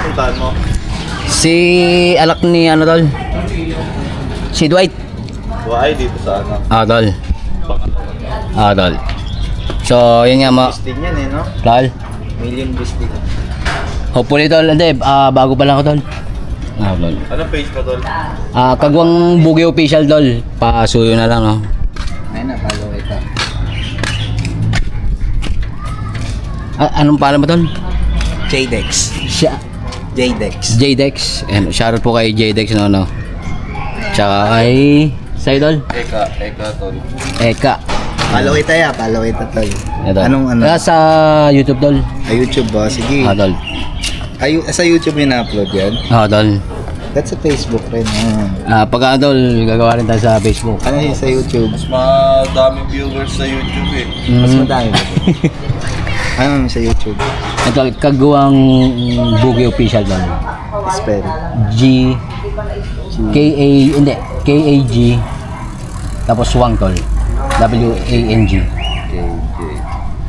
pupuntahan mo? Si alak ni ano tol? Si Dwight. Why dito sa ano? Tol. Tol. So, yun nga Listing yan eh, no? tol. Million listing. Hopefully tol, hindi, bago pa lang ako tol. Tol. Anong page mo, tol? Kagwang Bugi Official tol. Pasuyo na lang, no? Ayun na, follow ito. Anong pangalan mo tol? Jdex. Siya. Jdex. Jdex. And shoutout po kay Jdex, no? Tsaka kay sa'yo tol? Eka, tol. Eka. Follow ito ya, follow ito, tol. Ito. Anong ano? Sa YouTube tol. YouTube ba? Sige. Tol. Sa YouTube yung na-upload yan? Tol. That's sa Facebook rin. Pagka tol, gagawa rin tayo sa Facebook. Ano yung sa YouTube? Mas madaming viewers sa YouTube eh. Mas madami ba? Ano sa YouTube? Ito, kagawang Bugi Official tol. Spell. Hindi, K-A-G tapos Wang tol. W-A-N-G.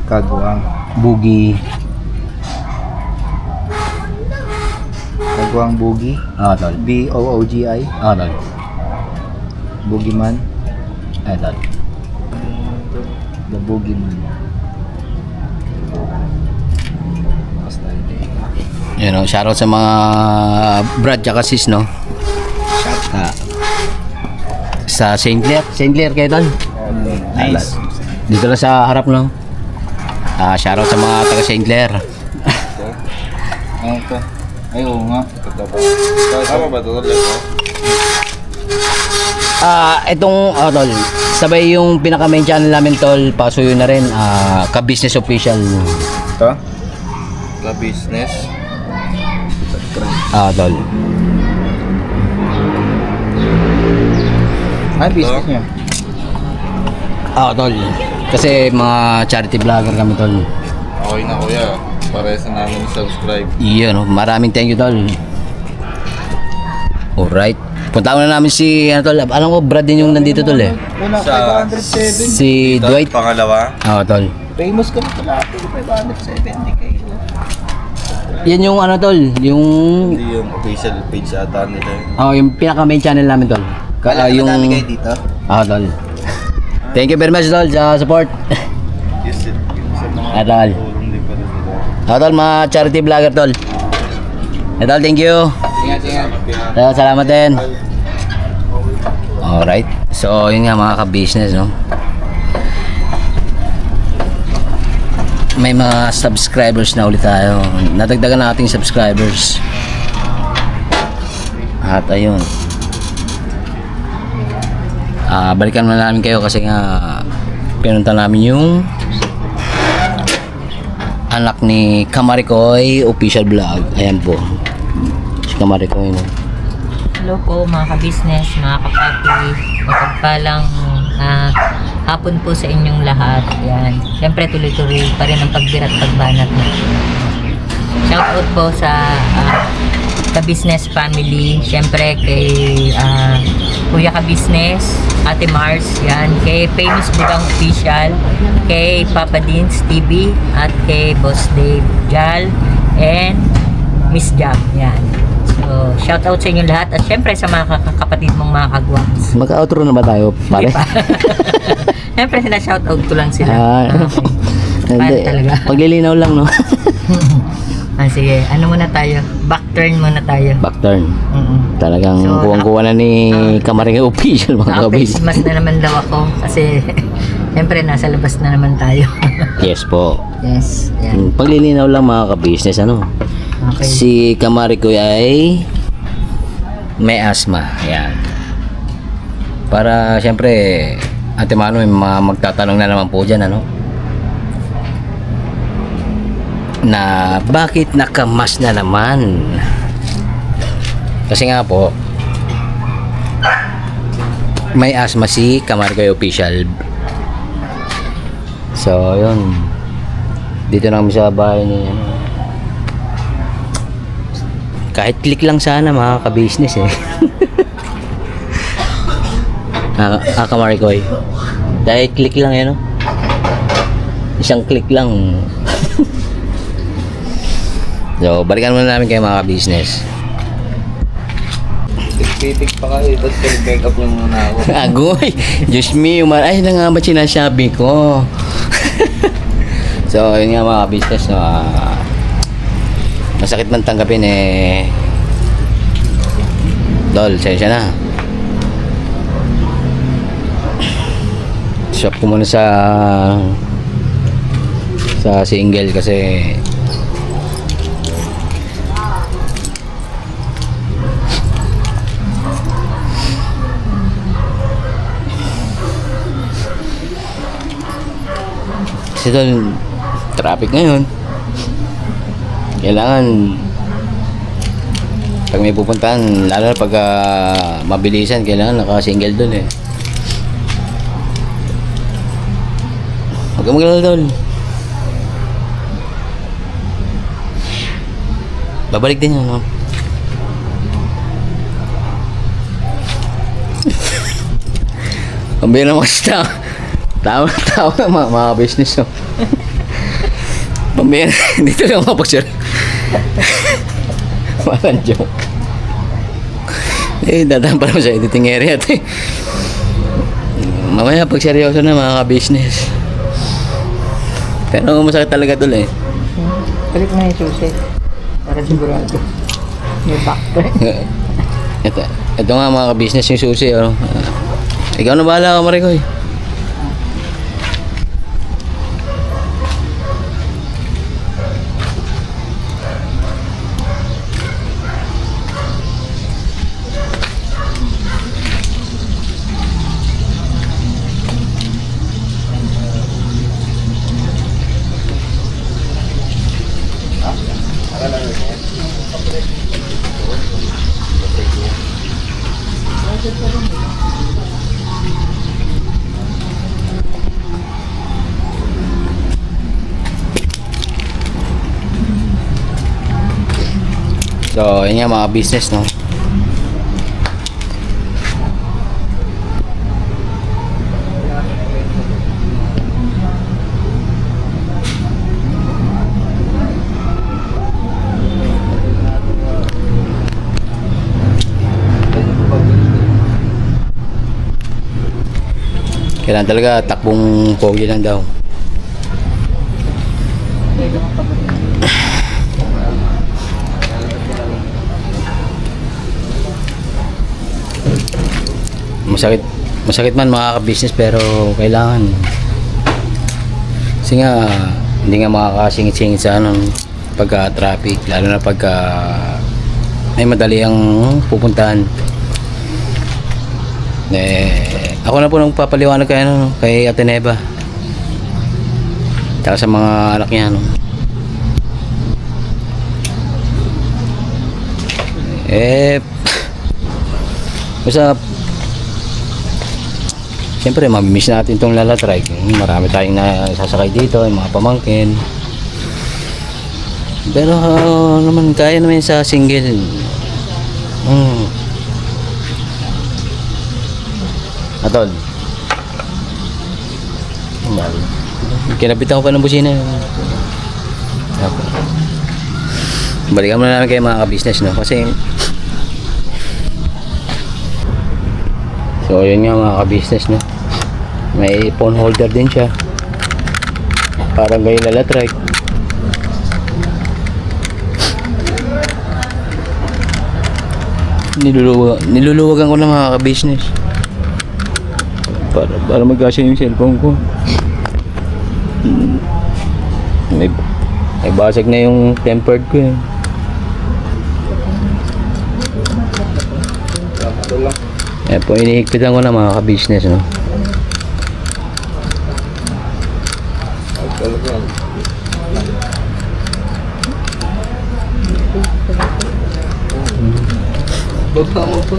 Kagwang. Bugi. Kagwang Bugi. Tol. B-O-O-G-I. Tol. Bugiman. Tol. The Bugiman. Basta ito. You know, shoutout sa mga Brad tsaka sis, no? Sa St. Clair kayo tol. Nice. Dito lang sa harap, no? Shoutout sa mga taga St. Clair. Ano to? Ay, oo nga. Tama ba ito? Itong tol, sabay yung pinaka main channel namin tol, pasuyo na rin, ka-business official. Ito? Ka-business. Tol. Ano business niya? Tol. Kasi mga charity vlogger kami tol. Okay na kuya. Parehas na namin subscribe. Iyon, no? Maraming thank you tol. Alright. Punta na namin si tol. Alam ko Brad din yung nandito tol eh. Una, Sa- 507. Si Dwight. Pangalawa. Tol. Famous ka na pala. 570k. Yan yung tol, yung Hindi yung official page ata nila. yung pinaka main channel namin tol. Yung Madami kayo dito? tol. Thank you very much tol sa support. Yes, sa mga Tol. tulong din pala nila. Tol, mga charity vlogger tol. Tol, thank you. Ingat. Salamat din. Alright. So, yun nga mga ka-business, no? May mga subscribers na ulit tayo. Nadagdagan na ating subscribers. At ayun. Balikan na namin kayo kasi nga pinunta namin yung anak ni Kamarikoy Official Vlog. Ayan po. Si Kamarikoy, no? Hello po mga ka-business, mga kapati, mapagpalang hapon po sa inyong lahat. Yan. Siyempre tuloy-tuloy pa rin ang pagbirat pagbanat na. Shoutout po sa ka-business family. Siyempre kay Kuya ka-business, Ate Mars, yan. Kay Famous Bugang Official, kay Papa Dins TV, at kay Boss Dave Jal, and Miss Jam. Yan. So, shoutout sa inyo lahat at syempre sa mga kapatid mong mga kagwaps. Mag-outro na ba tayo, pare? Syempre sila shoutout ko lang sila. Hindi. Paano talaga? Paglilinaw lang, no? Sige, ano muna tayo? Back turn muna tayo. Back turn. Talagang So, kuwang-kuwa na ni Kamaring Official, mga kabis. Naka-face mask na naman daw ako kasi syempre nasa labas na naman tayo. Yes po. Yes, yan. Paglilinaw lang mga ka-business, ano? Okay. Si Kamarikoy ay may asthma. Yan. Para syempre, Ate Mano, may mga magtatanong na naman po dyan, ano? Na bakit nakamas na naman? Kasi nga po, may asthma si Kamarikoy Official. So, yun. Dito na kami sa bahay niya. Kahit click lang sana mga ka-business eh. Kamarikoy. Dahil click lang yan, no? Isang click lang. So, balikan muna namin kayo mga ka-business. Titik pa kayo, tapos pick up niyo muna ako. Agoy! Diyos me, ay na nga ba sinasabi ko? So, yun nga mga ka-business, no, masakit man tanggapin eh. Dol, sensya na. Shop ko muna sa single kasi Dol, traffic ngayon. Kailangan pag may pupuntahan, lalo na pag mabilisan, kailangan naka-single Dol eh. Huwag kang magalala Dol. Babalik din yun, no? Ang bira mo kasi tawa mga business, no? Pambira, dito lang mapag-share. Walang joke. Dadaan pa naman sa editing area, ate. Mamaya pag seryoso na mga ka-business. Pero masakit talaga Dol eh. Balik na yung susi. Para sigurado. May backtrack. Ito nga mga ka-business yung susi, oh. Ikaw na bahala ka, Marikoy. So, yun nga mga business, no? Kailangan talaga takbong pogi lang daw. Masakit man mga ka-business pero kailangan. Kasi nga hindi nga makakasingit-singit sa pagka-traffic, lalo na pagka may madali ang pupuntahan. Ako na po nang papaliwanag kay Ate Neva. Tsaka sa mga anak niya, no. Basta siyempre mamimiss natin itong lalatrike. Marami tayong nasasakay dito, yung mga pamangkin. Pero naman kaya naman sa single. Atol. Kinabitan ko pa ng busina. Balikan muna namin kayo mga ka-business, no? Kasi so yun nga mga ka-business, no? May phone holder din siya. Parang may lalatrike. Niluluwagan ko na mga ka-business. Para magkasya yung cellphone ko. May basag na yung tempered ko eh. Eh po, inihigpitan ko na mga ka-business, no? Baba mo po.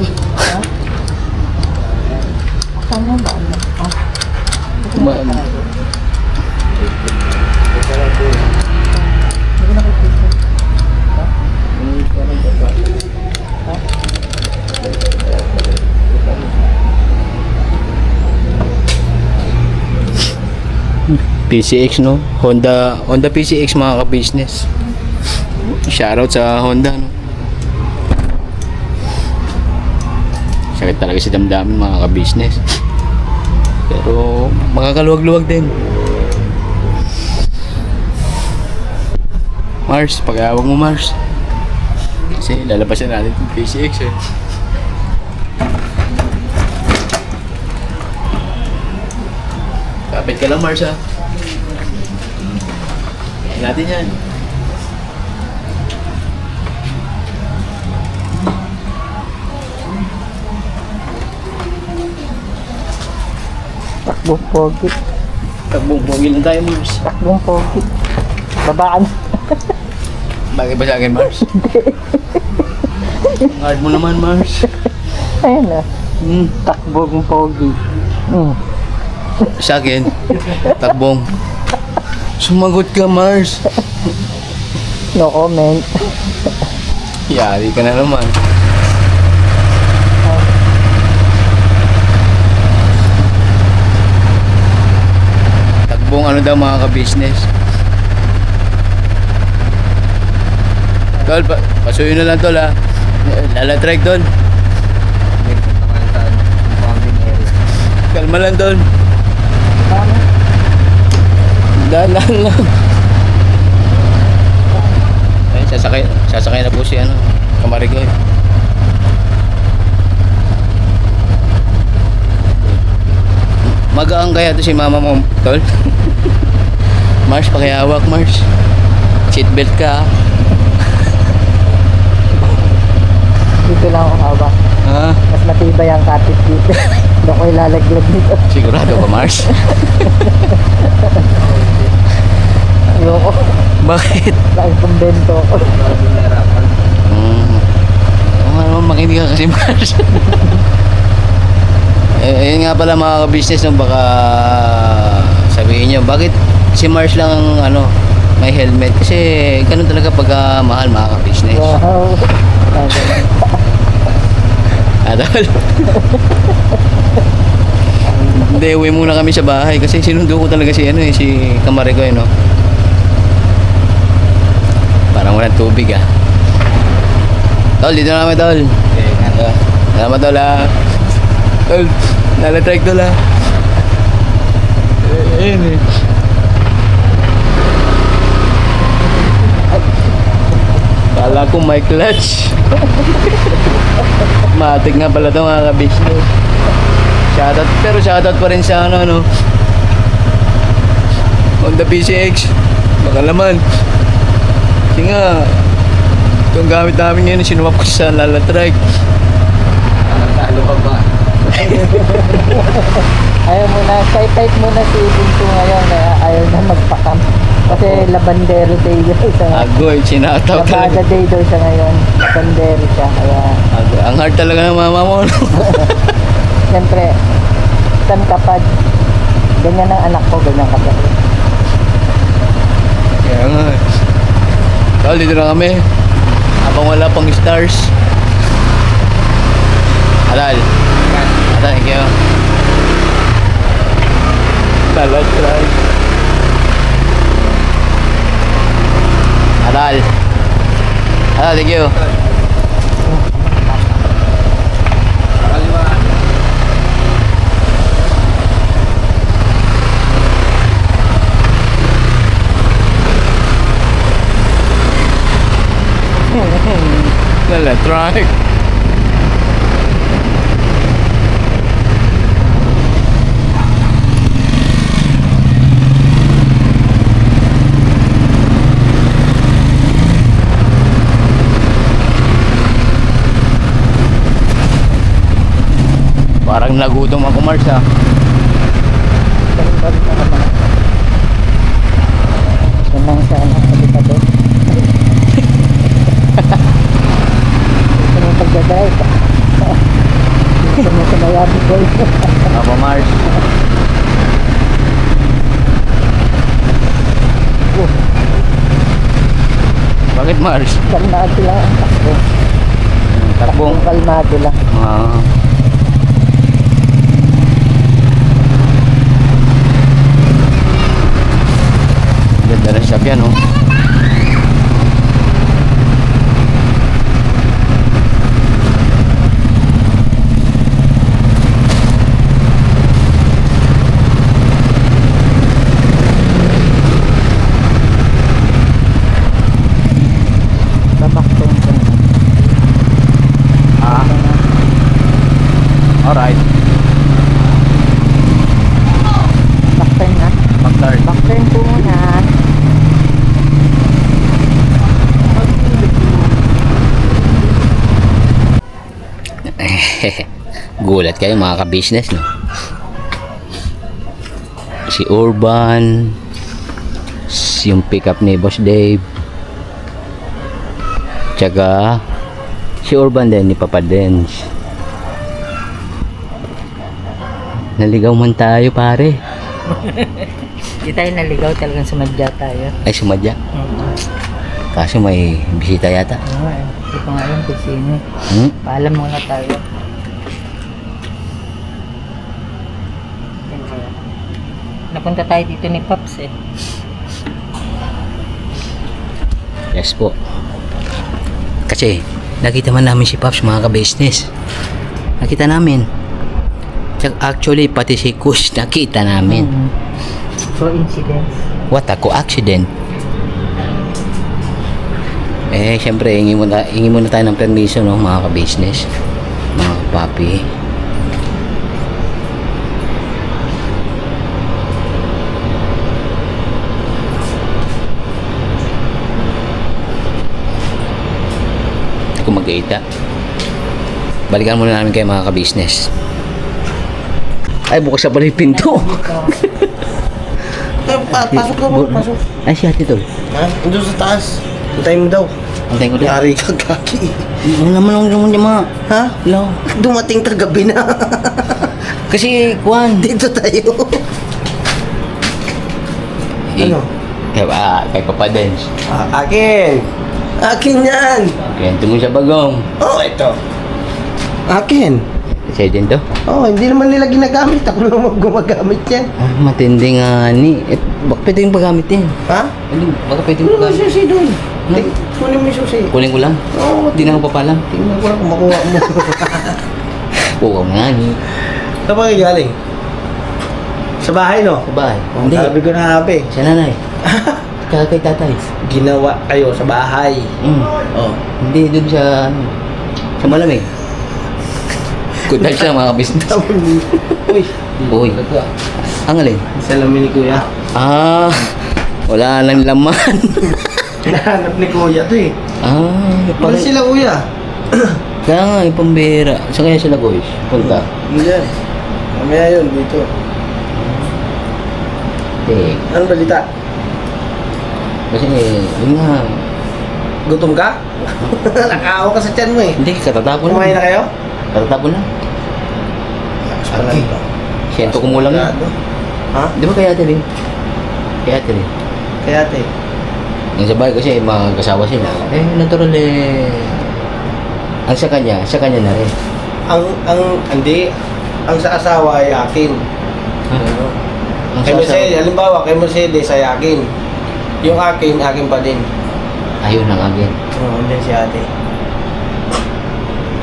Tama ba? PCX, no? Honda PCX mga ka-business. Shoutout sa Honda, no? Sakit talaga si damdamin mga ka-business. Pero makakaluwag-luwag din. Mars, pag-awag mo Mars. Kasi lalabasan natin yung PCX eh. Kapit ka lang Mars ha. Natin yan. Takbong pogi. Tagbong pogi lang tayo Mars. Takbong pogi. Babaan. Bagay ba sa akin Mars? Hard mo naman Mars. Ayun na. Takbong pogi. Sa akin, takbong. Sumagot ka Mars. No comment. Yari ka na naman. Takbong ano daw mga ka-business. Tol, pasuyo na lang tol ha. Lalatrek tol. Kalma lang tol. Dalan lang. Ayun, sasakay na po si ano, Kamarigoy. Magaang kaya to si mama mo, tol? Mars, pakihawak Mars. Seatbelt ka. Dito lang ako hawak. Ha? Mas matibay ang kapit dito. Hindi ako ilalaglag dito. Sigurado ka Mars? Ayoko. Bakit? Laking kumbento ko. Oo nga naman, makinig ka kasi Mars. Ayun nga pala mga ka-business, no, baka sabihin nyo, bakit si Mars lang ang ano, may helmet? Kasi ganun talaga pag mahal mga ka-business. Wow. Adol. Hindi, uwi muna kami sa bahay kasi sinundo ko talaga si ano eh, si Kamarigoy, no. Parang walang tubig ah. Tol, dito na kami tol. Salamat tol ah. Tol, nalatrek tol ah. Ayun eh. Kala ko may clutch. Matik nga pala ito mga ka-business. Shoutout, pero shoutout pa rin sa ano Honda PCX. Baka naman. Kasi nga, itong gamit namin ngayon, sinuwap ko sa lalatrike. Talo ka ba? Ayaw mo na, type muna si Bunso ngayon kaya ayaw na magpakam. Kasi Labandero Day yun siya ngayon. Agoy, sinataw Labada talaga. Day daw siya ngayon. Labandero siya kaya Agoy. Ang hard talaga ng mama mo, no? siyempre, isang kapad. Ganyan ang anak ko, ganyan kapad. Kaya nga. Tol, dito na kami. Habang wala pang stars. Halal. Halal, thank you. Halal, try. Halal. Halal, thank you. Electronic. Parang nagutom ako Mars ah. Ganang siya anak kapitado. Gusto mo pagdadrive. Gusto mo sa mayabi ko. Apa Mars? Bakit Mars? Kalmado lang ang takbo. Takbong. Kalmado lang. Ah. Ganda ng shop yan, oh. Alright. Backturn na. Backturn. Backturn po muna. Gulat kayo mga ka-business, no? Si Urban, yung pickup ni Boss Dave, tsaka si Urban din, ni Papa Dens. Naligaw man tayo, pare. Hindi tayo naligaw, talagang sumadya tayo. Ay, sumadya. Kaso may bisita yata. Oo, hindi ko nga alam kung sino. Paalam muna tayo. Napunta tayo dito ni Pops eh. Yes po. Kasi nakita man namin si Pops, mga ka-business. Nakita namin. Tsaka actually pati si Kush nakita namin. Coincidence. What a co-accident. Eh, syempre, hingi muna tayo ng permiso, no, mga ka-business, mga papi. Hindi ko mag-aita. Balikan muna namin kayo, mga ka-business. Ay, bukas na pala yung pinto. Pasok ka mo, pasok. Ay, si ate tol. Ha? Doon sa taas. Antayin mo daw. Antayin ko din. Yari ka, kaki. Ano naman ang niya, mga. Ha? Hello. Dumating kagabi na. Kasi, Juan. Dito tayo. Ano? Kay Papa Dens. Akin. Akin yan. Kwento mo sa bagong. Oh, ito. Akin. Sa'yo din to? Oh, hindi naman nila ginagamit. Ako lang gumagamit yan. Ah, matindi nga ni. Eh, baka pwede yung paggamit din. Ha? Baka pwede yung Ano paggamit. susi doon? Ano? Kunin mo yung susi. Kunin ko lang. Oo, Hindi na ako papalam. tingnan ko lang kung makuha mo. Oo nga ni. Saan ba kayo galing? Sa bahay, no? Sa bahay. Oh, Hindi. sabi ko na habi. Sa nanay. Kaya kay tatay. Ginawa kayo sa bahay. Oh. Hindi, dun sa, ano, sa malamig. Good night lang, mga business. Uy. Uy. Ang alin? Salamin ni Kuya. Ah, wala nang laman. Hinahanap ni Kuya to eh. Ah, Ano sila Kuya? kaya nga, yung pambira. Saan kaya sila, boys? Punta. Yan. Mamaya yun dito. Eh, Ano balita? kasi, yun nga. Gutom ka? Nakaawa ka sa tiyan mo eh. Hindi, katatapon Kumain na lang. kayo? Katatapon lang. Okay. Siyento ko mo lang yun. Ha? Di ba kaya ate rin? Kaya ate rin. Kaya ate. Yung sa bahay kasi magkasawa sila. Eh, natural eh. Ang sa kanya na rin. Hindi. Ang sa asawa ay akin. Ang Kay sa Mercedes, halimbawa kay Mercedes ay akin. Yung akin pa din. ayun ang agin. Oo, hindi si ate.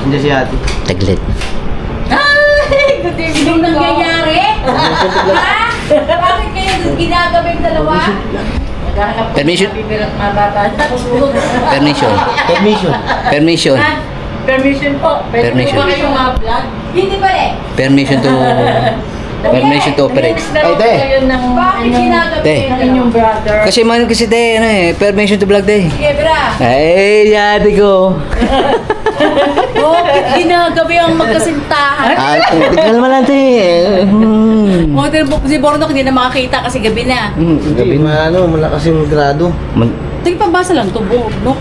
Hindi si ate. Taglit. Good evening nangyayari? Ha? Bakit kayo ginagawin dalawa? Permission. Bibirat mababa. Permission. Permission. Permission po. Pwede Permission. po ba kayong ma-vlog? Hindi pa rin. Permission to operate. Ay, te. Bakit Te. ginagawin ng inyong brother? Kasi man kasi day, ano eh, permission to vlog day. Sige, bra. Ay, yate ko. Bakit ginagabi ang magkasintahan? Ah, tignan naman natin. Modern book si Bornok hindi na makakita kasi gabi na. Gabi na. Malakas yung grado. Tingin pambasa lang to, Bornok.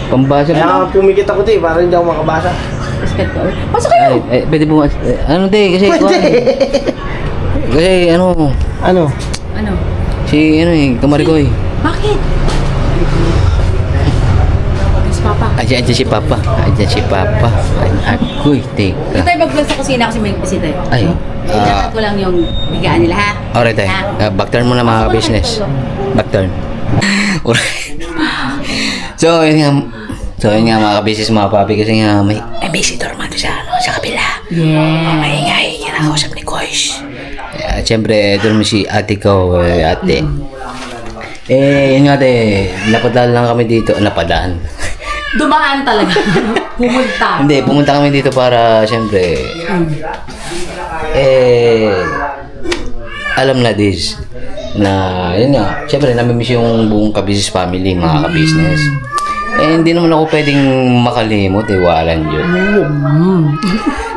Pambasa Kaya na. pumikit ako te, para hindi ako makabasa. Pasok kayo! Ay, pwede po, ano day, kasi, kasi ano, Ano? Ano? si, ano eh, kamarikoy. Bakit? Yes, Papa. Ayan si Papa. Ayan si Papa. Agoy, Hindi teka. tayo mag-vlog sa kusina kasi may bisita eh. Ay, Dapat ko lang yung bigaan nila ha. alright tayo. Backturn muna mga business. Backturn. Alright. So, yun nga mga business mga papi kasi nga may visitor man sa, sa kabila. Yeah. Maingay, kinakausap ni Koish. At syempre, ito naman si ate ko, ate. Eh, yun nga ate, napadaan lang kami dito. Napadaan. Dumaan talaga. Pumunta. Hindi, pumunta kami dito para, siyempre, alam na this, na, yun nga, siyempre, namimiss yung buong Kabisis family, mga ka-business. Hindi naman ako pwedeng makalimot, walang yun.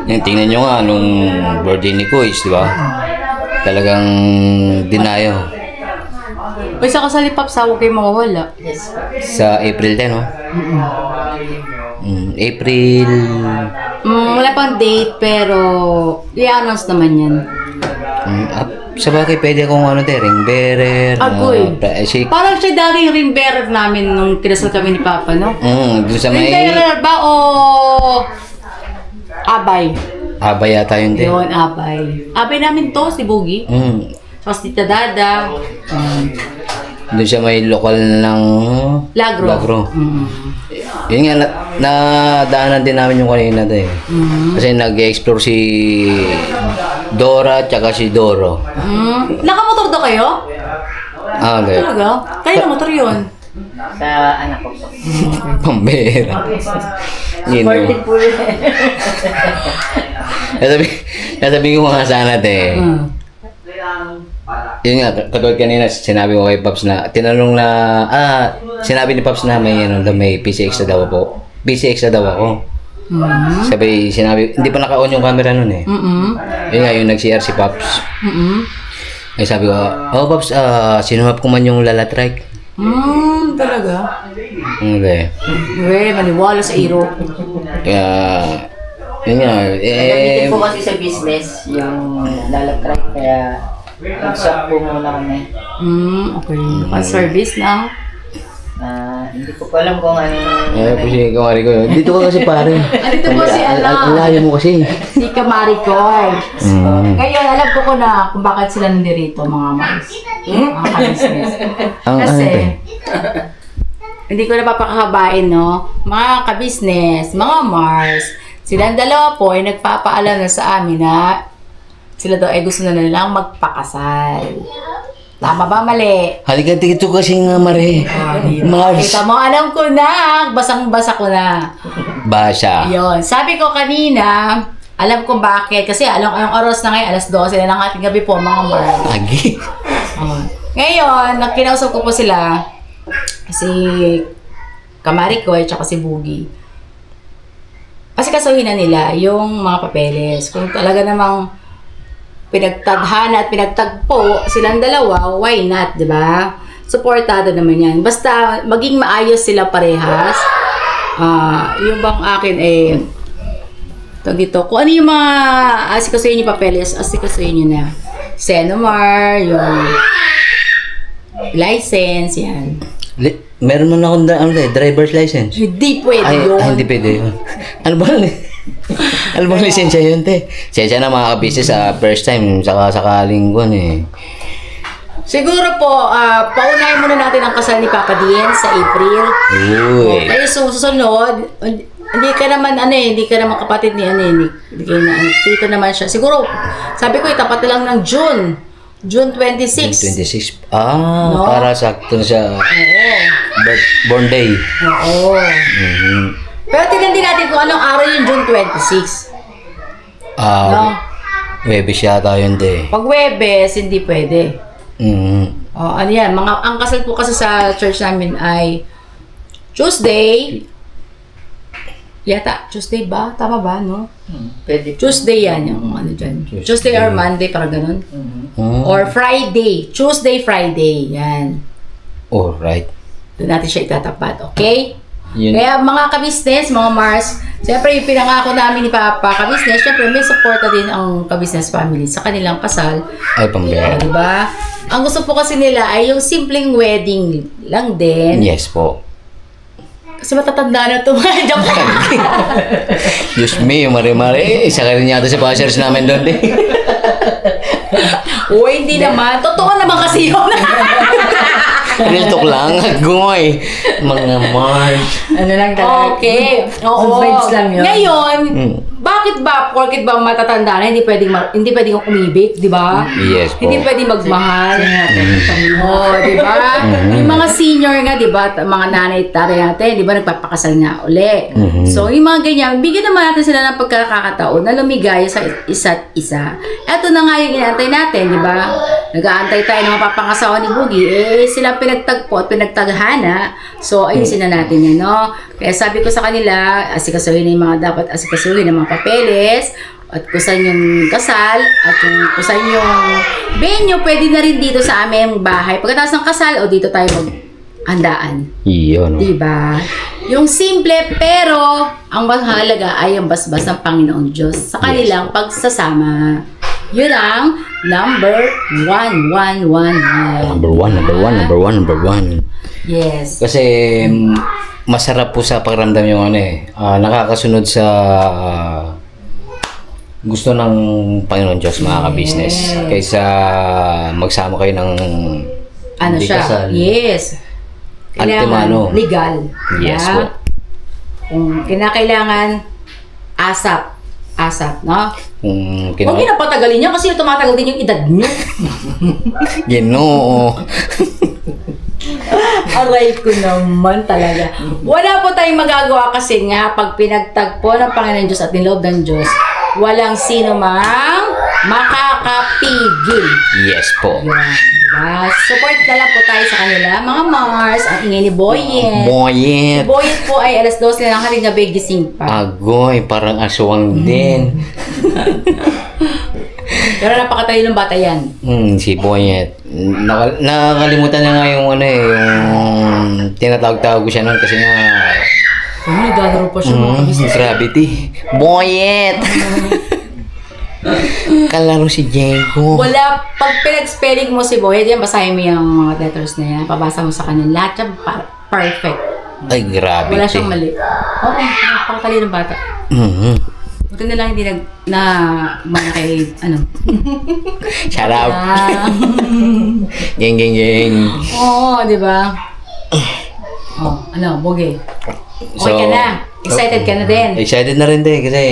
Yung tingnan nyo nga, nung birthday ni Kuis, di ba? Talagang dinayo. Uy, sa kasali Paps, huwag kayo mawawala. Sa April 10, no? April... Wala pang date, pero i-announce naman yan. Sa bagay, pwede akong ring bearer. Agoy. Parang siya dating ring bearer namin nung kinasal kami ni Papa, no? Doon sa Ring may... bearer ba o abay? Abay yata yun din. Yun, abay. Abay namin to, si Boogie. Tapos Tita Dada. Doon siya may lokal ng... Lagro. Yun nga, nadaanan din namin yung kanina to eh. Kasi nag-explore si Dora at saka si Doro. Nakamotor daw kayo? Okay. Talaga? Kayo na motor yun? Sa anak ko po. Pambera. Yun. Sporting pool. Nasabi ko nga sana te. Yun nga, katulad kanina, sinabi ko kay Pops na, tinanong na, sinabi ni Pops na may, may PCX na daw po. PCX na daw ako. Sinabi, hindi pa naka-on yung camera nun eh. Yun nga, yung nag-CR si Pops. Ay sabi ko, Pops, sinumap ko man yung lalatrike. Talaga? Okay. Maniwala sa iro. Kaya, yun nga, Gamitin po kasi sa business yung lalatry, kaya nag-shop po muna kami. Okay. Pan-service na. Hindi ko pa alam kung ano. kasi kamari ko yun. Dito ka kasi pare. Dito po si Ang layo mo kasi. Si Kamaricoy. Ngayon, alam ko na kung bakit sila nandirito, mga Mars. Mga ka-business. Kasi, hindi ko napapakahabain, no? Mga ka-business, mga Mars, silang dalawa po ay nagpapaalam na sa amin na sila daw ay gusto na nilang magpakasal. Tama ba, mali? Halika dito kasi nga, Mare. Mars. Kita mo, alam ko na. Basang-basa ko na. Basa. Yun. Sabi ko kanina, alam ko bakit. Kasi alam ang oras na ngayon, alas 12 na ng ating gabi po, mga Mars. Lagi. Ngayon, kinausap ko po sila, si Kamaricoy at si Boogie. Kasi kasuhin na nila yung mga papeles. Kung talaga namang pinagtadhana at pinagtagpo silang dalawa, why not, di ba? Supportado naman yan. Basta maging maayos sila parehas. Yung bang akin dito, kung ano yung mga asikasuhin yung papeles, asikasuhin nyo na. Senomar, yung license, yan. Meron man akong driver's license. Hindi pwede yun. Hindi pwede yun. Ano ba? Ano bang lisensya yun, te? Lisensya na mga ka-business sa first time, saka sakaling buwan eh. Siguro po, paunahin muna natin ang kasal ni Papa Dien sa April. Uy. Ay, susunod, hindi ka naman hindi ka naman kapatid ni hindi kayo na tito naman siya. Siguro, sabi ko itapat na lang ng June 26. 26. No? Para sakto na siya. Born day. Oo. Pero tignan din natin kung anong araw yung June 26. No? Webes yata yun, te. Pag Webes, hindi pwede. Ano yan, ang kasal po kasi sa church namin ay Tuesday. Yata, Tuesday ba? Tama ba, no? Pwede. Tuesday yan, yung ano dyan. Tuesday or Monday, parang ganun. Or Friday. Tuesday, Friday. Yan. Alright. Doon natin siya itatapat, okay? Yun. Kaya mga ka-business, mga Mars, siyempre yung pinangako namin ni Papa ka-business, siyempre may suporta din ang ka-business family sa kanilang kasal. Ay, pambera. Diba? Ang gusto po kasi nila ay yung simpleng wedding lang din. Yes po. Kasi matatanda na ito. Joke lang. Diyos me, mare-mare. Isa ka rin yata sa bashers namin doon, te. Uy, hindi naman. Totoo naman kasi yun. Real talk lang. Gumoy. Mga Mars. Ano lang talaga. Okay. Oo. Vibes lang yun. Ngayon, bakit ba, porket ba matatanda na, hindi pwedeng umibig, di ba? Yes po. Hindi pwedeng magmahal. Oo, di ba? Yung mga senior nga, di ba, mga nanay, tatay natin, di ba, nagpapakasal nga uli. So, yung mga ganyan, bigyan naman natin sila ng pagkakataon na lumigaya sa isa't isa. Eto na nga yung inaantay natin, di ba? Nag-aantay tayo ng mapapangasawa ni Boogie, sila pinagtagpo at pinagtaghana. So, ayusin na natin yan, no? Kaya sabi ko sa kanila, asikasuhin na yung mga dapat asikasuhin ng mga papeles, at kusan yung kasal, at yung kusan yung venue, pwede na rin dito sa aming bahay. Pagkatapos ng kasal, o dito tayo mag-handaan. Iyon. Diba? Yung simple, pero ang mahalaga ay ang basbas ng Panginoong Diyos sa kanilang pagsasama. Yun ang number 1. Number one. Yes. Kasi masarap po sa pakiramdam yung nakakasunod sa gusto ng Panginoon Diyos, mga ka-business. Kaysa magsama kayo ng hindi Siya? kasal. Yes. Antemano. Legal. Yes Yeah. po. Kung kinakailangan, asap, no? Kung Huwag niyo na patagalin niyo kasi tumatagal din yung edad niyo. Ginoo. Aray ko naman talaga. Wala po tayong magagawa kasi nga pag pinagtagpo ng Panginoon Diyos at niloob ng Diyos, walang sino mang makakapigil. Yes po. Yan. Diba? Support na lang po tayo sa kanila. Mga Mars, ang ingay ni Boyet. Boyet. Boyet po ay alas 12 na lang haring gabi gising pa. Agoy, parang aswang din. Pero napakatayo ng bata yan. Si Boyet. Nakakalimutan na nga yung yung tinatawag-tawag ko siya noon kasi nga Naglalaro pa siya mga kabisnes. gravity. Boyet! Kalaro si Diego. Wala, pag pinag-spelling mo si Boyet, yan, basahin mo yung mga letters na yan. Pabasa mo sa kanila. Lahat yan perfect. Ay, gravity. Wala siyang mali. Oo, napakatalino ng bata. Buti na lang hindi mana kay, Shout out. Geng. Oo, di ba? Boge. Okay ka na. Excited ka na din. Excited na rin din kasi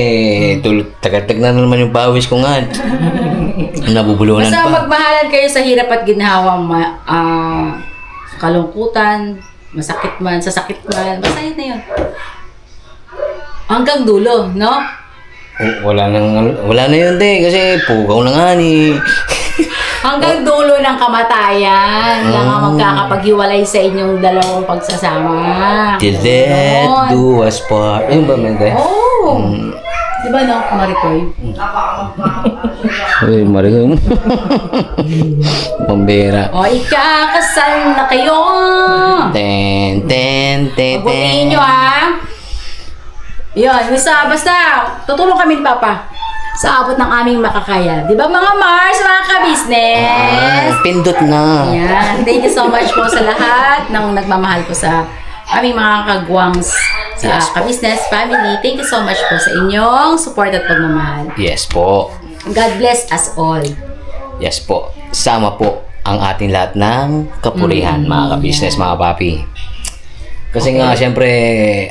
tagatag na naman yung pawis ko nga. Nabubulunan Basta pa. magmahalan kayo sa hirap at ginhawa, kalungkutan, masakit man, sasakit man, basta yun na yun. Hanggang dulo, no? Wala na yun din kasi pugaw na nga ni. Hanggang dulo ng kamatayan lang ang magkakapaghiwalay sa inyong dalawang pagsasama. Till death do us part. Ayun ba, Mende? Oh! Di ba, no, Maricoy? Uy, Maricoy. Pambira. O, ikakasal na kayo! Ten. Pagbutiin nyo, ha? Yun, basta, tutulong kami ni Papa sa abot ng aming makakaya. Di ba, mga Mars, mga ka-business? Pindot na. Yan. Thank you so much po sa lahat ng nagmamahal po sa aming mga kagwangs sa ka-business family. Thank you so much po sa inyong support at pagmamahal. Yes po. God bless us all. Yes po. Sama po ang ating lahat ng kapurihan, mga ka-business, mga papi. Kasi nga, siyempre,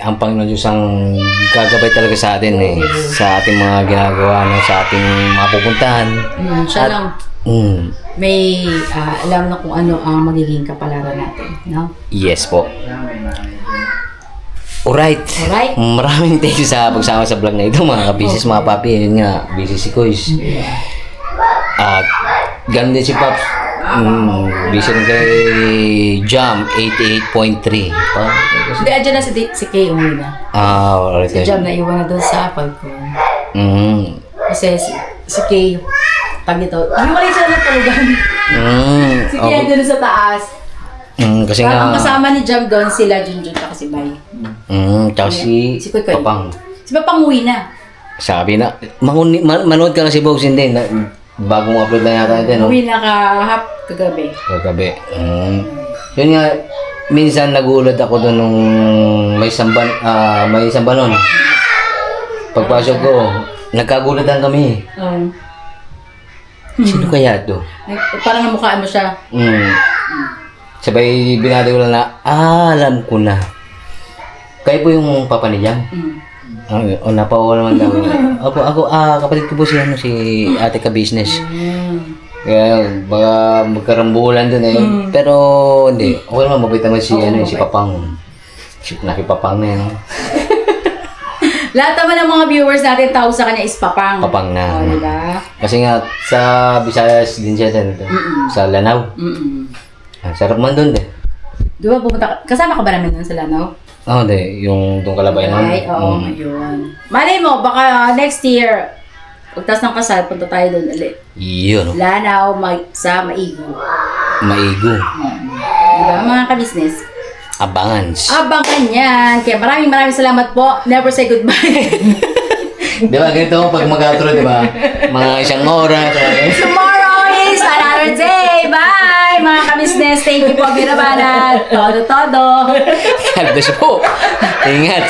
ang Panginoon Diyos ang gagabay talaga sa atin sa ating mga ginagawa, sa ating mga pupuntahan. Siya lang may alam na kung ano ang magiging kapalaran natin, no? Yes po. Alright. Maraming thank you sa pagsama sa vlog na ito, mga ka-business, mga papi. Yun nga, busy si Kuys. At ganun din si Pops. Busy rin kay Jam 88.3. Hindi, andyan na si Kay umuwi na. Alright. Si Jam na iwan na doon sa Falcon. Kasi si Kay, pag ito, hiwalay sila ng tulugan. Si Kay andun sa taas. Kasi Parang nga, kasama ni Jam doon sila, Junjun, at si Bay. tsaka si Si Kuy. Papang. Si Papang uwi na. Sabi na, manood ka kasi Bogs, hindi. Bagong upload na yata natin, no? Uwi na kagabi. Kagabi. Yun nga, minsan nagulat ako doon nung may sambanon. Pagpasok ko, nagkagulatan kami. Sino kaya to? Parang namukhaan mo siya. Sabay binati ko lang na, alam ko na. Kayo po yung papa ni Jam? Napawa naman kami. Ako, kapatid ko po si ate ka-business. Kaya baka magkarambulan dun eh. Pero hindi. Okay naman, mabait naman si Papang. Nakipapang na yun. Lahat naman ng mga viewers natin tawag sa kanya is Papang. Papang na. O, diba? Kasi nga, sa Visayas din siya dito. Sa Lanao. Sarap man dun eh. Di ba pumunta kasama ka ba namin nun sa Lanao? Hindi. Yung doon kalabay naman. Ay, oo, ayun. Malay mo, baka next year, pagtas ng kasal, punta tayo doon ulit. Yun. Lanao, sa Maigo. Maigo. Diba, mga ka-business? Abangan. Abangan yan. Kaya maraming salamat po. Never say goodbye. Di ba, ganito pag mag-outro, di ba? Mga isang oras. Tomorrow is another day. Bye, mga ka-business. Thank you po, Birabanat. Todo. Kalbas po. Ingat.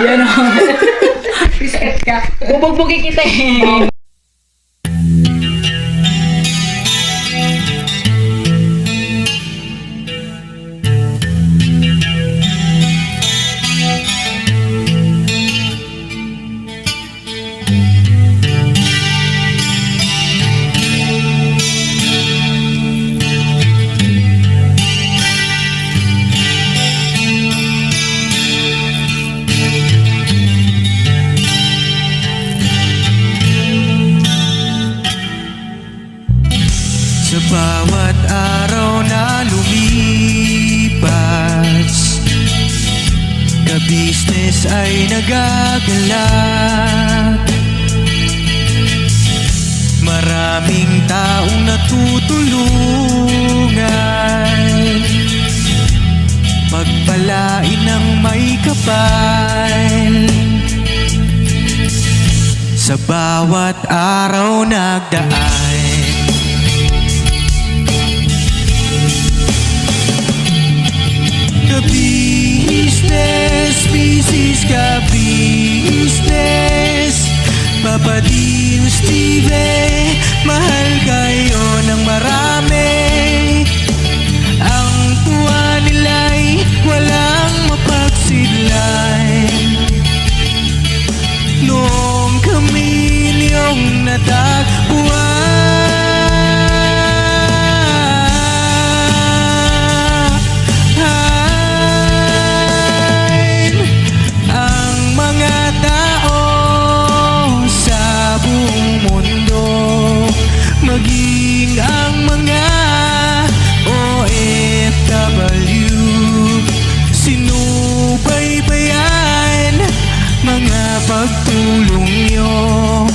Yan o. Bisit ka. Bubugbugin kita eh. Sa bawat araw na lumipas, ka-business ay nagagalak. Maraming taong natutulungan, pagpalain ng may kapal. Sa bawat araw nagdaan, ka-business, business ka-business, Papa Dean, Steve, mahal kayo ng marami. Ang tuwa nila'y walang mapagsidlay. Noong kami niyong natagpuan, maging ang mga OFW, sinubaybayan mga pagtulong nyo,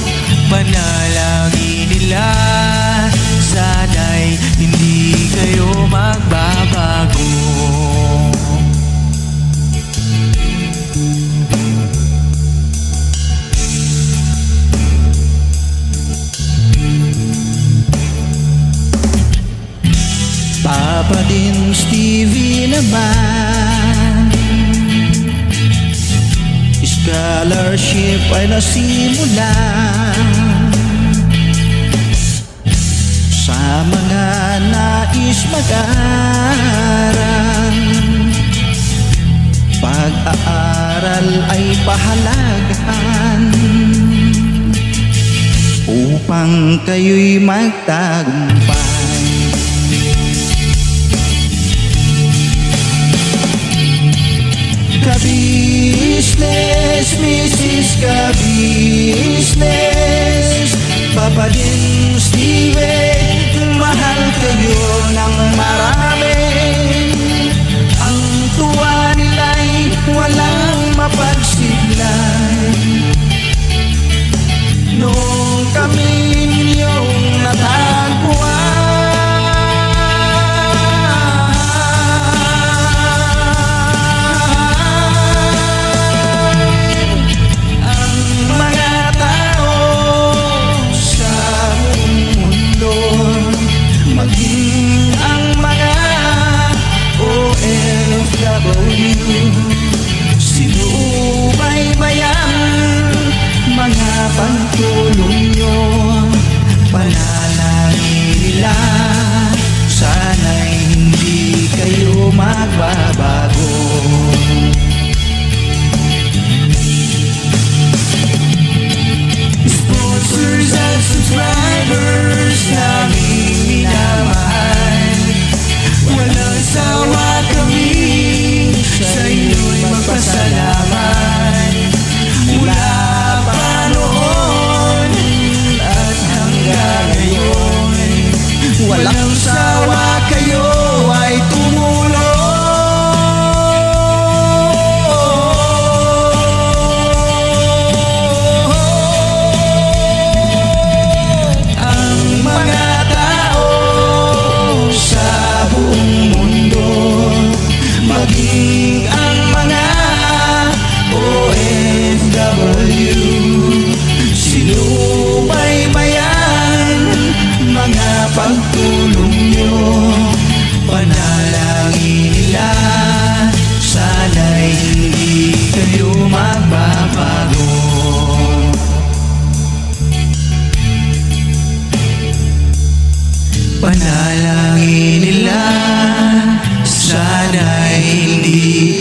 panalangin nila, sana'y hindi kayo magbabago. Papa Dean, Stevie naman, scholarship ay nasimulan sa mga nais mag-aral. Pag-aaral ay pahalagahan upang kayo'y magtagumpay. Ka-business, Mrs. Ka-business, Papa Dean, Steve, mahal kayo ng marami. Ang tuwa nila'y walang mapagsiglay. Noong kami ninyong natagpuan, sinubaybayan mga pagtulong nyo, panalangin nila, sana'y hindi kayo magbabago. Sana'y hindi